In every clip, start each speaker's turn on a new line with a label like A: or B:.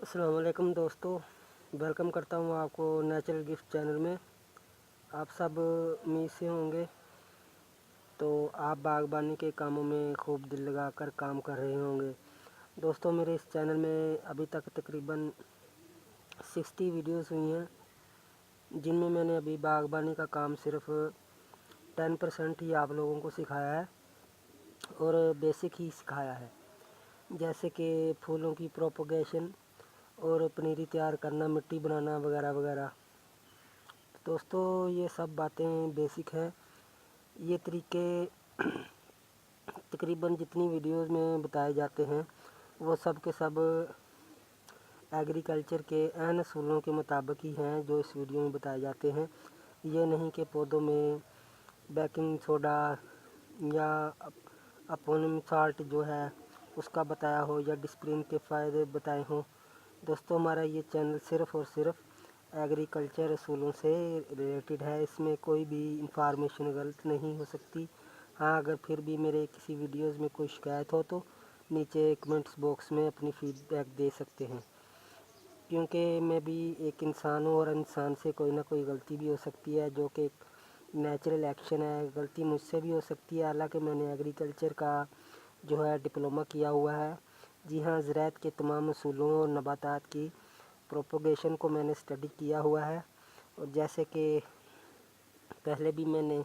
A: अस्सलाम वालेकुम दोस्तों, वेलकम करता हूँ आपको नेचुरल गिफ्ट चैनल में। आप सब उम्मीद से होंगे तो आप बागबानी के कामों में खूब दिल लगाकर काम कर रहे होंगे। दोस्तों, मेरे इस चैनल में अभी तक तकरीबन 60 वीडियोस हुई हैं, जिनमें मैंने अभी बागबानी का काम सिर्फ 10% ही आप लोगों को सिखाया है और बेसिक ही सिखाया है, जैसे कि फूलों की प्रोपगेशन और पनीरी तैयार करना, मिट्टी बनाना वगैरह वगैरह। दोस्तों, ये सब बातें बेसिक हैं। ये तरीके तकरीबन जितनी वीडियोस में बताए जाते हैं वो सब के सब एग्रीकल्चर के एन असूलों के मुताबिक ही हैं जो इस वीडियो में बताए जाते हैं। ये नहीं कि पौधों में बेकिंग सोडा या अमोनियम साल्ट जो है उसका बताया हो या डिस्प्रिन के फ़ायदे बताए हों। दोस्तों, हमारा ये चैनल सिर्फ़ और सिर्फ एग्रीकल्चर असूलों से रिलेटेड है। इसमें कोई भी इंफॉर्मेशन गलत नहीं हो सकती। हाँ, अगर फिर भी मेरे किसी वीडियोस में कोई शिकायत हो तो नीचे कमेंट्स बॉक्स में अपनी फीडबैक दे सकते हैं, क्योंकि मैं भी एक इंसान हूँ और इंसान से कोई ना कोई गलती भी हो सकती है, जो कि नेचुरल एक्शन है। गलती मुझसे भी हो सकती है, हालांकि मैंने एग्रीकल्चर का जो है डिप्लोमा किया हुआ है। जी हाँ, ज़राअत के तमाम असूलों और नबातात की प्रोपोगेशन को मैंने स्टडी किया हुआ है। और जैसे कि पहले भी मैंने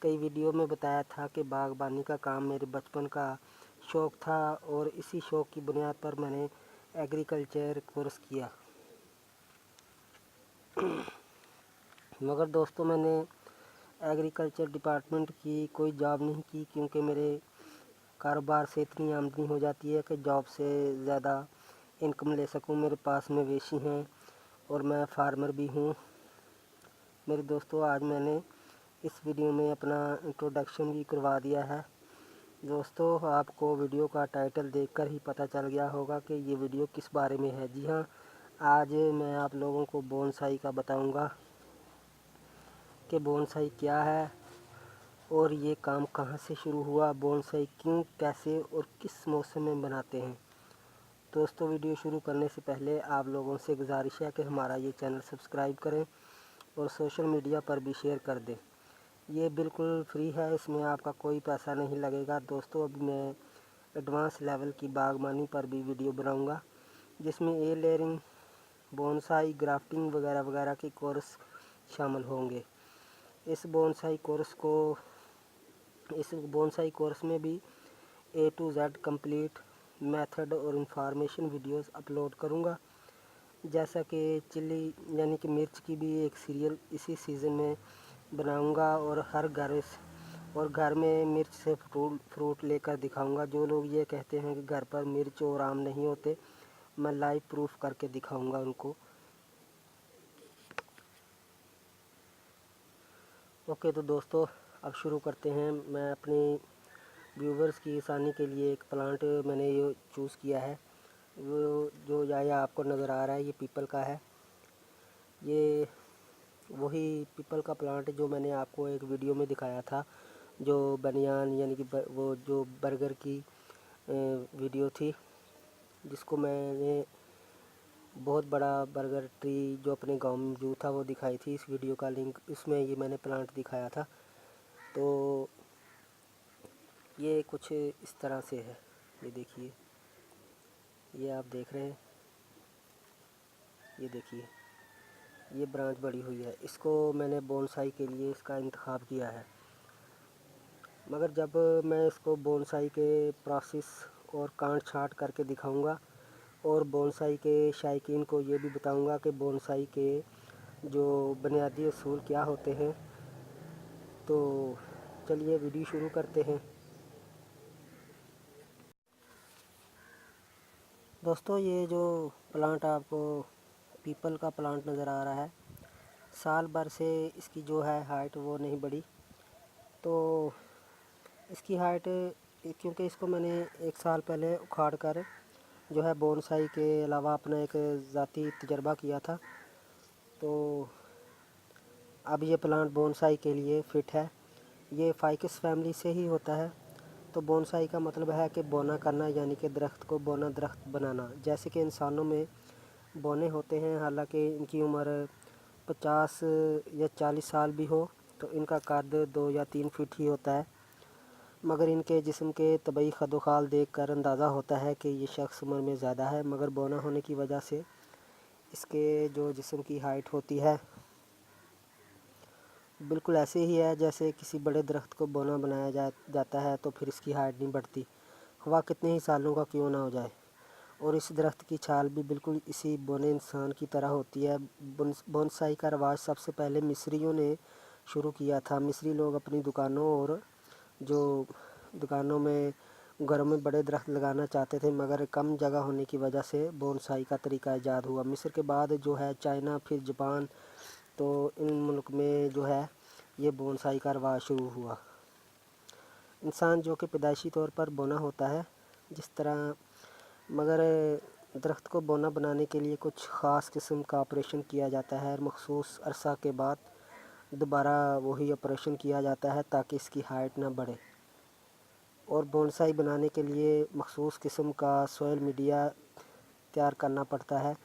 A: कई वीडियो में बताया था कि बागबानी का काम मेरे बचपन का शौक़ था और इसी शौक़ की बुनियाद पर मैंने एग्रीकल्चर कोर्स किया। मगर दोस्तों, मैंने एग्रीकल्चर डिपार्टमेंट की कोई जॉब नहीं की, क्योंकि मेरे कारोबार से इतनी आमदनी हो जाती है कि जॉब से ज़्यादा इनकम ले सकूं। मेरे पास मवेशी हैं और मैं फार्मर भी हूं। मेरे दोस्तों, आज मैंने इस वीडियो में अपना इंट्रोडक्शन भी करवा दिया है। दोस्तों, आपको वीडियो का टाइटल देखकर ही पता चल गया होगा कि ये वीडियो किस बारे में है। जी हाँ, आज मैं आप लोगों को बोनसाई का बताऊंगा कि बोनसाई क्या है और ये काम कहाँ से शुरू हुआ, बोनसाई क्यों, कैसे और किस मौसम में बनाते हैं। दोस्तों, वीडियो शुरू करने से पहले आप लोगों से गुजारिश है कि हमारा ये चैनल सब्सक्राइब करें और सोशल मीडिया पर भी शेयर कर दें। ये बिल्कुल फ्री है, इसमें आपका कोई पैसा नहीं लगेगा। दोस्तों, अभी मैं एडवांस लेवल की बागबानी पर भी वीडियो बनाऊंगा, जिसमें ए लेयरिंग, बोनसाई, ग्राफ्टिंग वगैरह वगैरह के कोर्स शामिल होंगे। इस बोनसाई कोर्स में भी A to Z complete method और इंफॉर्मेशन वीडियोस अपलोड करूंगा। जैसा कि चिल्ली यानी कि मिर्च की भी एक सीरियल इसी सीज़न में बनाऊंगा और हर घर में मिर्च से फ्रूट लेकर दिखाऊंगा। जो लोग ये कहते हैं कि घर पर मिर्च और आम नहीं होते, मैं लाइव प्रूफ करके दिखाऊंगा उनको। ओके, तो दोस्तों अब शुरू करते हैं। मैं अपनी व्यूवर्स की आसानी के लिए एक प्लांट मैंने ये चूज़ किया है। वो जो या आपको नज़र आ रहा है, ये पीपल का है। ये वही पीपल का प्लांट है जो मैंने आपको एक वीडियो में दिखाया था, जो बनियान यानी कि वो जो बर्गर की वीडियो थी, जिसको मैंने बहुत बड़ा बर्गर ट्री जो अपने गांव में मौजूद था वो दिखाई थी। इस वीडियो का लिंक, इसमें ये मैंने प्लांट दिखाया था। तो ये कुछ इस तरह से है। ये देखिए, ये आप देख रहे हैं, ये देखिए, ये ब्रांच बड़ी हुई है। इसको मैंने बोनसाई के लिए इसका इंतखाब किया है। मगर जब मैं इसको बोनसाई के प्रोसेस और काट छांट करके दिखाऊंगा और बोनसाई के शायकीन को ये भी बताऊंगा कि बोनसाई के जो बुनियादी असूल क्या होते हैं। तो चलिए वीडियो शुरू करते हैं। दोस्तों, ये जो प्लांट आपको पीपल का प्लांट नज़र आ रहा है, साल भर से इसकी जो है हाइट वो नहीं बढ़ी। तो इसकी हाइट, क्योंकि इसको मैंने 1 साल पहले उखाड़ कर जो है बोनसाई के अलावा अपना एक ज़ाती तजर्बा किया था, तो अब ये प्लांट बोनसाई के लिए फ़िट है। ये फाइकस फैमिली से ही होता है। तो बोनसाई का मतलब है कि बोना करना, यानी कि दरख्त को बोना, दरख्त बनाना। जैसे कि इंसानों में बोने होते हैं। हालांकि इनकी उम्र 50 या 40 साल भी हो तो इनका कद 2 या 3 फीट ही होता है, मगर इनके जिस्म के तबई खदोखाल देख कर अंदाज़ा होता है कि ये शख्स उम्र में ज़्यादा है। मगर बौना होने की वजह से इसके जो जिस्म की हाइट होती है बिल्कुल ऐसे ही है जैसे किसी बड़े दरख्त को बौना बनाया जाता है तो फिर इसकी हाइट नहीं बढ़ती, हवा कितने ही सालों का क्यों ना हो जाए। और इस दरख्त की छाल भी बिल्कुल इसी बौने इंसान की तरह होती है। बोनसाई का रवाज सबसे पहले मिस्रियों ने शुरू किया था। मिस्री लोग अपनी दुकानों और जो दुकानों में घरों में बड़े दरख्त लगाना चाहते थे, मगर कम जगह होने की वजह से बोनसाई का तरीका ईजाद हुआ। मिस्र के बाद जो है चाइना, फिर जापान, तो इन मुल्क में जो है ये बोनसाई का रवाज शुरू हुआ। इंसान जो कि पैदाइशी तौर पर बोना होता है जिस तरह, मगर दरख्त को बोना बनाने के लिए कुछ ख़ास किस्म का ऑपरेशन किया जाता है और मखसूस अरसा के बाद दोबारा वही ऑपरेशन किया जाता है ताकि इसकी हाइट ना बढ़े। और बोनसाई बनाने के लिए मखसूस किस्म का सॉइल मीडिया तैयार करना पड़ता है,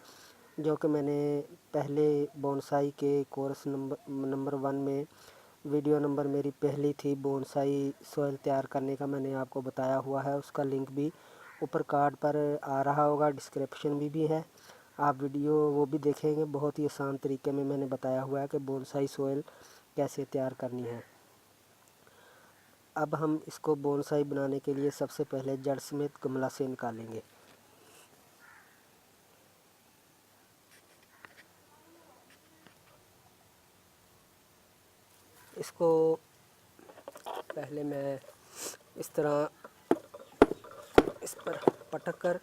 A: जो कि मैंने पहले बोनसाई के कोर्स नंबर 1 में वीडियो नंबर मेरी पहली थी बोनसाई सॉइल तैयार करने का, मैंने आपको बताया हुआ है। उसका लिंक भी ऊपर कार्ड पर आ रहा होगा, डिस्क्रिप्शन में भी है, आप वीडियो वो भी देखेंगे। बहुत ही आसान तरीके में मैंने बताया हुआ है कि बोनसाई सॉइल कैसे तैयार करनी है। अब हम इसको बोनसाई बनाने के लिए सबसे पहले जड़ समेत गमला से निकालेंगे। इसको पहले मैं इस तरह इस पर पटक कर,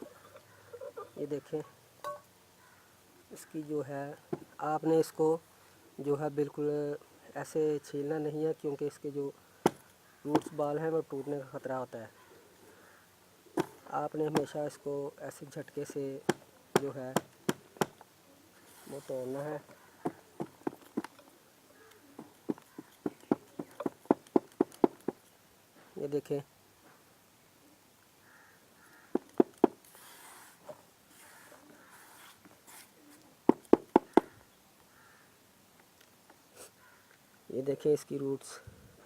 A: ये देखें, इसकी जो है आपने इसको जो है बिल्कुल ऐसे छीलना नहीं है, क्योंकि इसके जो रूट्स बाल हैं वो टूटने का ख़तरा होता है। आपने हमेशा इसको ऐसे झटके से जो है वो तोड़ना है। ये देखें, ये देखें इसकी रूट्स,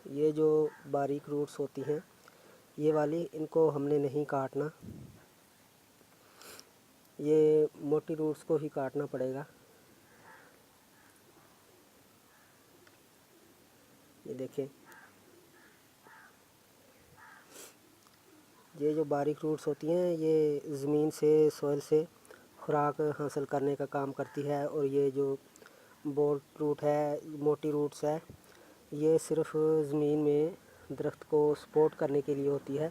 A: ये जो बारीक रूट्स होती हैं ये वाली, इनको हमने नहीं काटना, ये मोटी रूट्स को ही काटना पड़ेगा। ये देखें, ये जो बारीक रूट्स होती हैं ये ज़मीन से, सॉइल से खुराक हासिल करने का काम करती है। और ये जो बोल्ट रूट है, मोटी रूट्स है, ये सिर्फ ज़मीन में दरख्त को सपोर्ट करने के लिए होती है।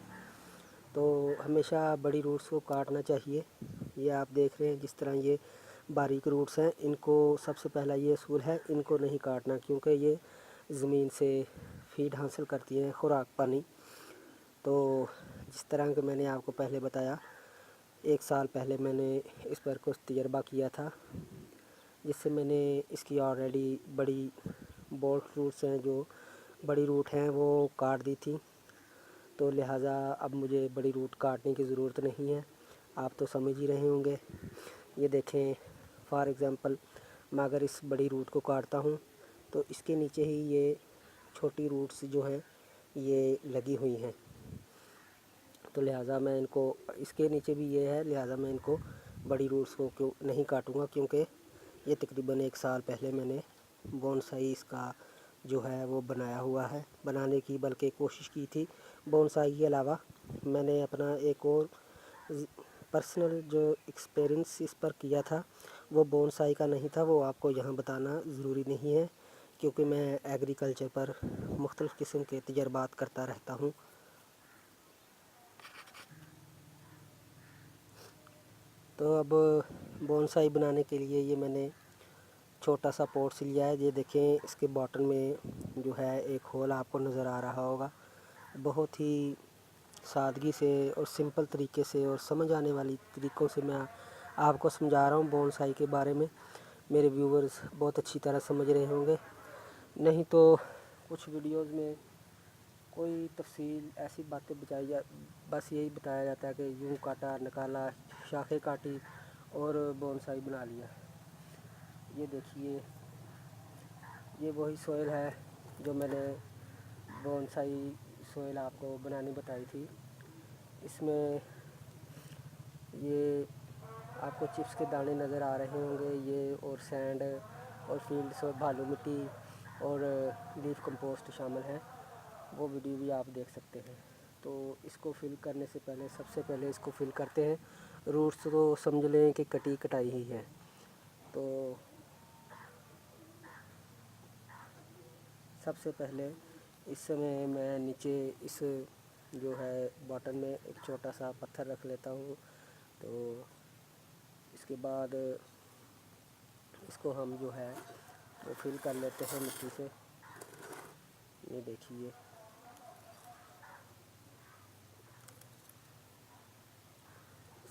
A: तो हमेशा बड़ी रूट्स को काटना चाहिए। ये आप देख रहे हैं जिस तरह ये बारीक रूट्स हैं, इनको सबसे पहला ये असूल है, इनको नहीं काटना, क्योंकि ये ज़मीन से फीड हासिल करती हैं, खुराक पानी। तो जिस तरह कि मैंने आपको पहले बताया, 1 साल पहले मैंने इस पर कुछ तजर्बा किया था, जिससे मैंने इसकी ऑलरेडी बड़ी बोल्ट रूट्स हैं, जो बड़ी रूट हैं, वो काट दी थी। तो लिहाजा अब मुझे बड़ी रूट काटने की ज़रूरत नहीं है, आप तो समझ ही रहे होंगे। ये देखें, फॉर एग्ज़ाम्पल मैं अगर इस बड़ी रूट को काटता हूँ तो इसके नीचे ही ये छोटी रूट्स जो हैं ये लगी हुई हैं, तो लिहाजा मैं इनको, इसके नीचे भी ये है, लिहाजा मैं इनको बड़ी रूट्स को क्यों नहीं काटूँगा, क्योंकि ये तकरीबन 1 साल पहले मैंने बोनसाई इसका जो है वो बनाया हुआ है, बनाने की बल्कि कोशिश की थी। बोनसाई के अलावा मैंने अपना एक और पर्सनल जो एक्सपीरियंस इस पर किया था वो बोनसाई का नहीं था, वो आपको यहाँ बताना ज़रूरी नहीं है, क्योंकि मैं एग्रीकल्चर पर मुख्तलिफ़ किस्म के तजर्बात करता रहता हूँ। तो अब बोनसाई बनाने के लिए ये मैंने छोटा सा पॉट लिया है। ये देखें, इसके बॉटम में जो है एक होल आपको नज़र आ रहा होगा। बहुत ही सादगी से और सिंपल तरीके से और समझ आने वाली तरीक़ों से मैं आपको समझा रहा हूँ बोनसाई के बारे में। मेरे व्यूवर्स बहुत अच्छी तरह समझ रहे होंगे, नहीं तो कुछ वीडियोस में कोई तफसील ऐसी बातें बस यही बताया जाता है कि यूँ काटा, निकाला, शाखें काटी اور بونسائی بنا لیا۔ یہ دیکھیے، یہ وہی سوئل ہے جو میں نے بونسائی سوئل آپ کو بنانی بتائی تھی۔ اس میں یہ آپ کو چپس کے دانے نظر آ رہے ہوں گے، یہ اور سینڈ اور فیلڈ سے بھالو مٹی اور لیف کمپوسٹ شامل ہیں، وہ ویڈیو بھی آپ دیکھ سکتے ہیں۔ تو اس کو فل کرنے سے پہلے سب سے پہلے اس کو فل کرتے ہیں۔ روٹس تو سمجھ لیں کہ کٹائی ہی ہے۔ تو سب سے پہلے اس میں نیچے اس جو ہے باٹم میں ایک چھوٹا سا پتھر رکھ لیتا ہوں۔ تو اس کے بعد اس کو ہم جو ہے وہ فل کر لیتے ہیں مٹی سے۔ یہ دیکھیے،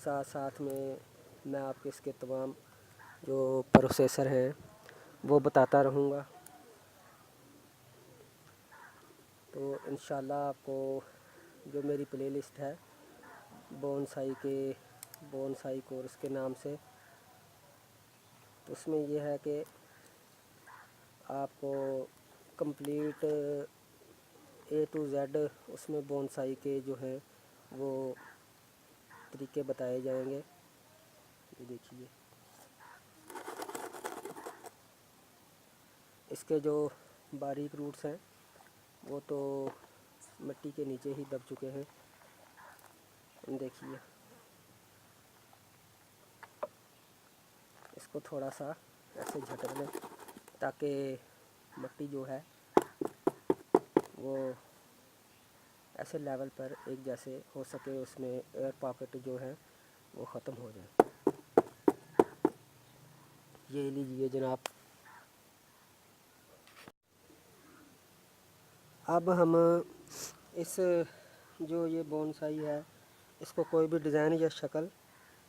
A: ساتھ میں آپ کے اس کے تمام جو پروسیسر ہیں وہ بتاتا رہوں گا۔ تو انشاءاللہ آپ کو جو میری پلے لسٹ ہے بونسائی کورس کے نام سے، تو اس میں یہ ہے کہ آپ کو کمپلیٹ A to Z اس میں بونسائی کے جو ہیں وہ طریقے بتائے جائیں گے۔ یہ دیکھیے، اس کے جو باریک روٹس ہیں وہ تو مٹی کے نیچے ہی دب چکے ہیں۔ دیکھیے، اس کو تھوڑا سا ایسے جھٹک لیں تاکہ مٹی جو ہے وہ ایسے لیول پر ایک جیسے ہو سکے، اس میں ایئر پاکٹ جو ہے وہ ختم ہو جائے۔ یہ لیجیے جناب، اب ہم اس جو یہ بونسائی ہے اس کو کوئی بھی ڈیزائن یا شکل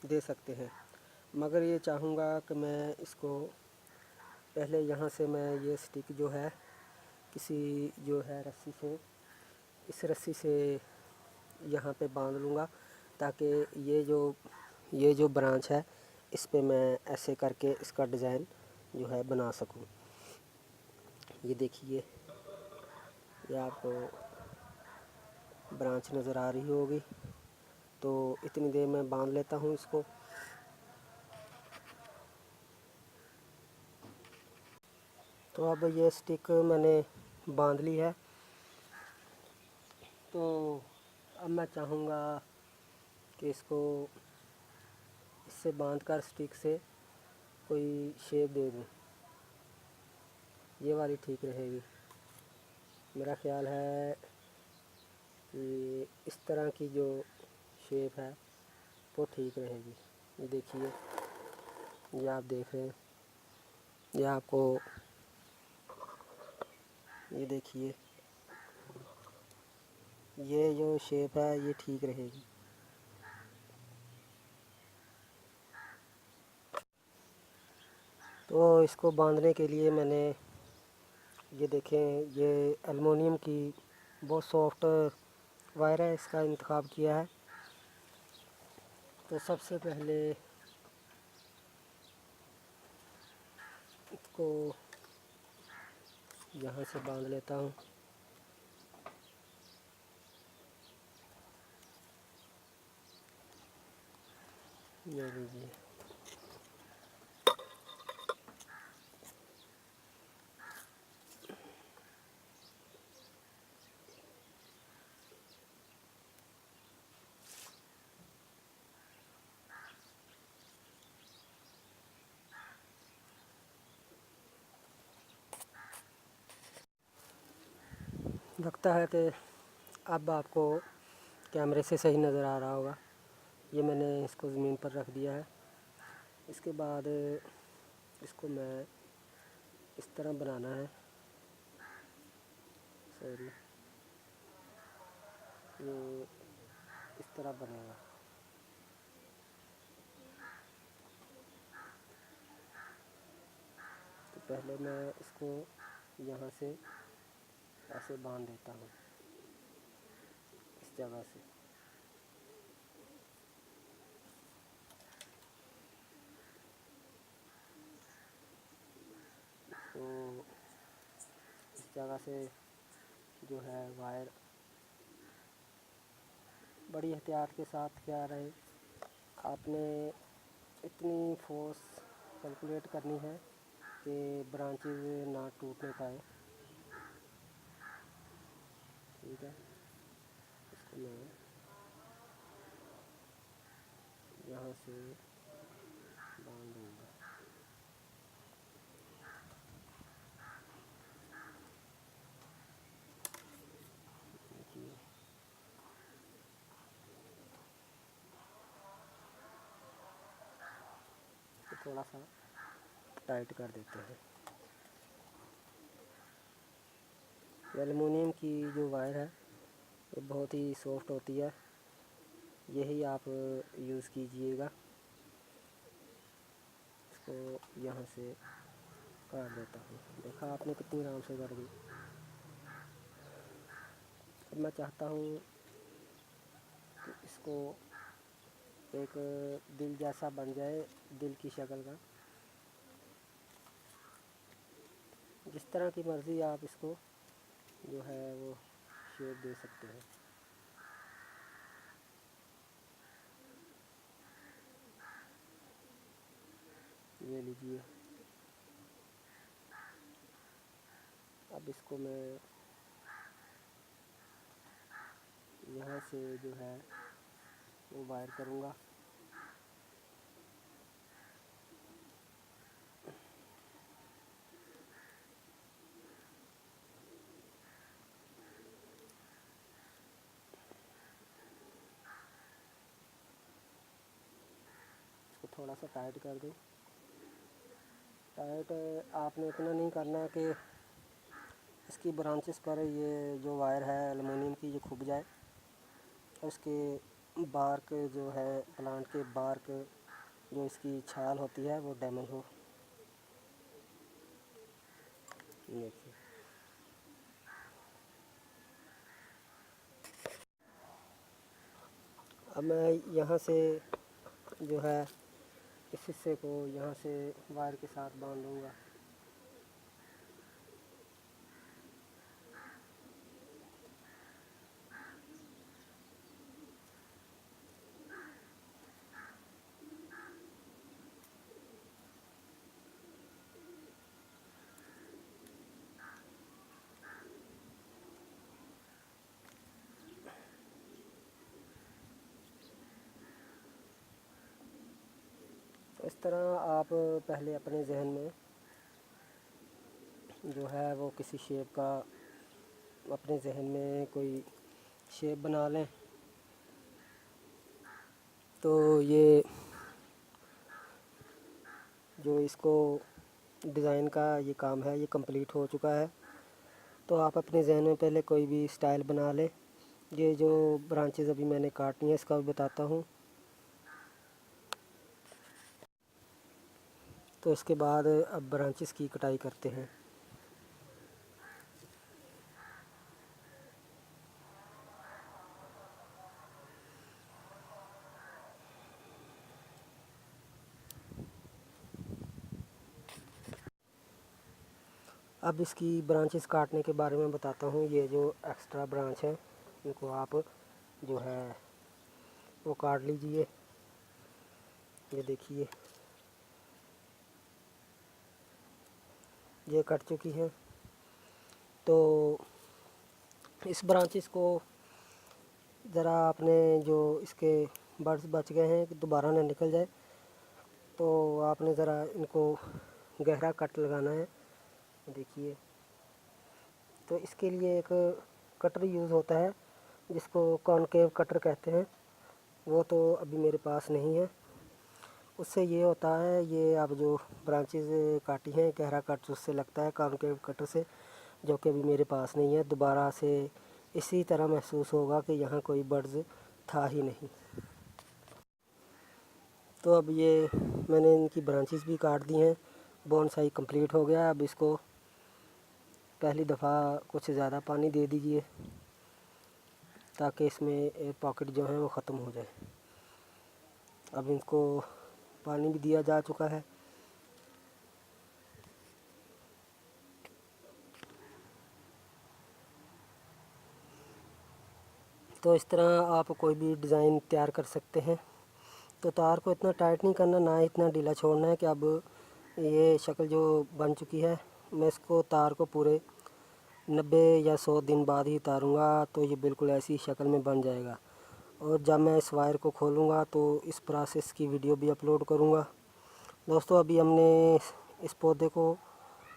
A: دے سکتے ہیں، مگر یہ چاہوں گا کہ میں اس کو پہلے یہاں سے میں یہ سٹک جو ہے کسی جو ہے رسی سے، اس رسی سے یہاں پہ باندھ لوں گا تاکہ یہ جو برانچ ہے اس پہ میں ایسے کر کے اس کا ڈیزائن جو ہے بنا سکوں۔ یہ دیکھیے، یہ آپ کو برانچ نظر آ رہی ہوگی۔ تو اتنی دیر میں باندھ لیتا ہوں اس کو۔ تو اب یہ سٹک میں نے باندھ لی ہے۔ تو اب میں چاہوں گا کہ اس کو اس سے باندھ کر سٹک سے کوئی شیپ دے دوں۔ یہ والی ٹھیک رہے گی میرا خیال ہے کہ اس طرح کی جو شیپ ہے وہ ٹھیک رہے گی۔ یہ دیکھیے، یہ آپ دیکھ رہے ہیں، یہ آپ کو یہ دیکھیے، یہ جو شیپ ہے یہ ٹھیک رہے گی۔ تو اس کو باندھنے کے لیے میں نے یہ دیکھیں، یہ ایلومینیم کی بہت سافٹ وائر ہے، اس کا انتخاب کیا ہے۔ تو سب سے پہلے اس کو یہاں سے باندھ لیتا ہوں۔ یہ لیجیے، لگتا ہے کہ اب آپ کو کیمرے سے صحیح نظر آ رہا ہوگا۔ یہ میں نے اس کو زمین پر رکھ دیا ہے۔ اس کے بعد اس کو میں اس طرح بنانا ہے۔ یہ اس طرح بنے گا۔ تو پہلے میں اس کو یہاں سے ایسے باندھ دیتا ہوں، اس جگہ سے۔ जगह से जो है वायर बड़ी एहतियात के साथ क्या रहे, आपने इतनी फोर्स कैलकुलेट करनी है कि ब्रांचेज ना टूटने पाए। ठीक है, इसको मैं यहाँ से बांध दूँगा। देखिए तो थोड़ा सा टाइट कर देते हैं। एलुमिनियम की जो वायर है ये बहुत ही सॉफ्ट होती है, यही आप यूज़ कीजिएगा। इसको यहाँ से काट देता हूँ। देखा आपने कितनी आराम से कर दी। अब मैं चाहता हूँ कि इसको एक दिल जैसा बन जाए, दिल की शक्ल का। जिस तरह की मर्ज़ी आप इसको जो है वो शेप दे सकते हैं। ये लीजिए। अब इसको मैं यहाँ से जो है वो वायर करूँगा। इसको थोड़ा सा टाइट कर दूँ। टाइट आपने इतना नहीं करना है कि इसकी ब्रांचेस पर ये जो वायर है एलुमिनियम की ये खुब जाए, उसके बार्क जो है प्लांट के बार्क जो इसकी छाल होती है वो डैमेज हो। देखिए अब मैं यहाँ से जो है इस हिस्से को यहाँ से वायर के साथ बांध दूँगा। इस तरह आप पहले अपने जहन में जो है वो किसी शेप का अपने जहन में कोई शेप बना लें। तो ये जो इसको डिज़ाइन का ये काम है ये कंप्लीट हो चुका है। तो आप अपने जहन में पहले कोई भी स्टाइल बना लें। ये जो ब्रांचेस अभी मैंने काटनी है इसका भी बताता हूँ। तो इसके बाद अब ब्रांचेस की कटाई करते हैं। अब इसकी ब्रांचेस काटने के बारे में बताता हूँ। ये जो एक्स्ट्रा ब्रांच है इनको आप जो है वो काट लीजिए। ये देखिए ये कट चुकी हैं। तो इस ब्रांचेस को ज़रा आपने जो इसके बर्ड्स बच गए हैं कि दोबारा ना निकल जाए, तो आपने ज़रा इनको गहरा कट लगाना है। देखिए तो इसके लिए एक कटर यूज़ होता है जिसको कॉनकेव कटर कहते हैं, वो तो अभी मेरे पास नहीं है। उससे ये होता है, ये अब जो ब्रांचेस काटी हैं गहरा कट उससे लगता है कॉनकेव कटर से, जो कि अभी मेरे पास नहीं है। दोबारा से इसी तरह महसूस होगा कि यहाँ कोई बर्ड्स था ही नहीं। तो अब ये मैंने इनकी ब्रांचेस भी काट दी हैं, बोनसाई कंप्लीट हो गया। अब इसको पहली दफ़ा कुछ ज़्यादा पानी दे दीजिए ताकि इसमें एयर पॉकेट जो है वो ख़त्म हो जाए। अब इनको पानी भी दिया जा चुका है। तो इस तरह आप कोई भी डिज़ाइन तैयार कर सकते हैं। तो तार को इतना टाइट नहीं करना, ना इतना ढीला छोड़ना है कि अब ये शक्ल जो बन चुकी है, मैं इसको तार को पूरे 90 या 100 दिन बाद ही उतारूँगा, तो ये बिल्कुल ऐसी शक्ल में बन जाएगा। और जब मैं इस वायर को खोलूँगा तो इस प्रोसेस की वीडियो भी अपलोड करूँगा। दोस्तों अभी हमने इस पौधे को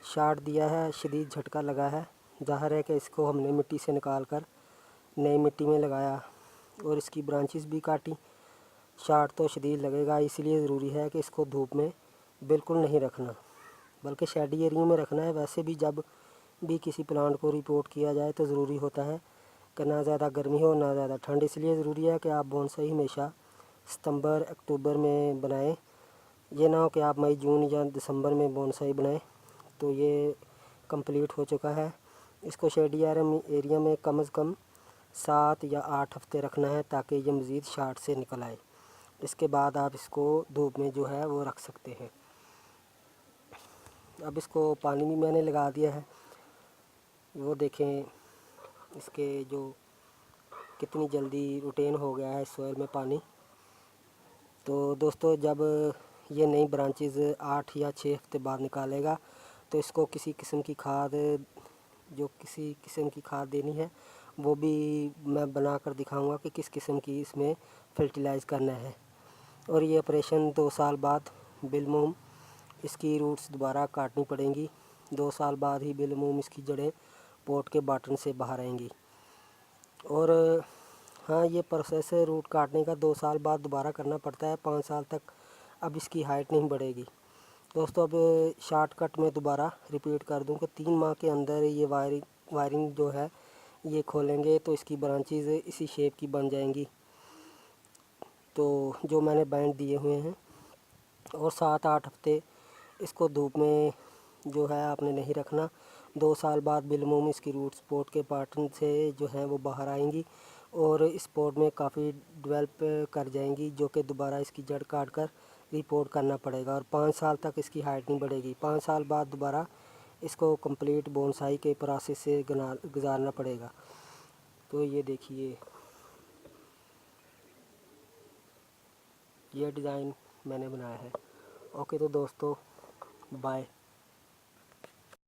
A: शॉट दिया है, शदीद झटका लगा है। ज़ाहिर है कि इसको हमने मिट्टी से निकाल कर नई मिट्टी में लगाया और इसकी ब्रांचेस भी काटी। शॉट तो शदीद लगेगा, इसलिए ज़रूरी है कि इसको धूप में बिल्कुल नहीं रखना, बल्कि शेडी एरिया में रखना है। वैसे भी जब भी किसी प्लांट को रिपोर्ट किया जाए तो ज़रूरी होता है कि ना ज़्यादा गर्मी हो ना ज़्यादा ठंड। इसलिए ज़रूरी है कि आप बोनसाई हमेशा सितंबर अक्टूबर में बनाएं। ये ना हो कि आप मई जून या दिसंबर में बोनसाई बनाएं। तो ये कंप्लीट हो चुका है। इसको शेडी एरिया में कम से कम 7 या 8 हफ्ते रखना है ताकि ये मज़ीद शार्ट से निकल आए। इसके बाद आप इसको धूप में जो है वो रख सकते हैं। अब इसको पानी भी मैंने लगा दिया है, वो देखें इसके जो कितनी जल्दी रुटेन हो गया है सॉइल में पानी। तो दोस्तों जब ये नई ब्रांचेस 8 या 6 हफ्ते बाद निकालेगा तो इसको किसी किस्म की खाद देनी है, वो भी मैं बना कर दिखाऊंगा कि किस किस्म की इसमें फर्टिलाइज़ करना है। और ये ऑपरेशन 2 साल बाद बिल्मुम इसकी रूट्स दोबारा काटनी पड़ेंगी। 2 साल बाद ही बिल्मुम इसकी जड़ें पोट के बॉटम से बाहर आएंगी। और हाँ, ये प्रोसेस रूट काटने का 2 साल बाद दोबारा करना पड़ता है। 5 साल तक अब इसकी हाइट नहीं बढ़ेगी। दोस्तों अब शॉर्टकट में दोबारा रिपीट कर दूं कि 3 माह के अंदर ये वायरिंग जो है ये खोलेंगे तो इसकी ब्रांचेस इसी शेप की बन जाएंगी, तो जो मैंने बैंड दिए हुए हैं। और 7-8 हफ्ते इसको धूप में जो है आपने नहीं रखना। 2 साल बाद बिल्मुम इसकी रूट स्पॉट के पैटर्न से जो है वो बाहर आएंगी और इस पॉट में काफ़ी डेवलप कर जाएंगी, जो कि दोबारा इसकी जड़ काट कर रिपोर्ट करना पड़ेगा। और 5 साल तक इसकी हाइट नहीं बढ़ेगी। 5 साल बाद दोबारा इसको कंप्लीट बोनसाई के प्रोसेस से गुजारना पड़ेगा। तो ये देखिए, ये डिज़ाइन मैंने बनाया है। ओके तो दोस्तों, बाय।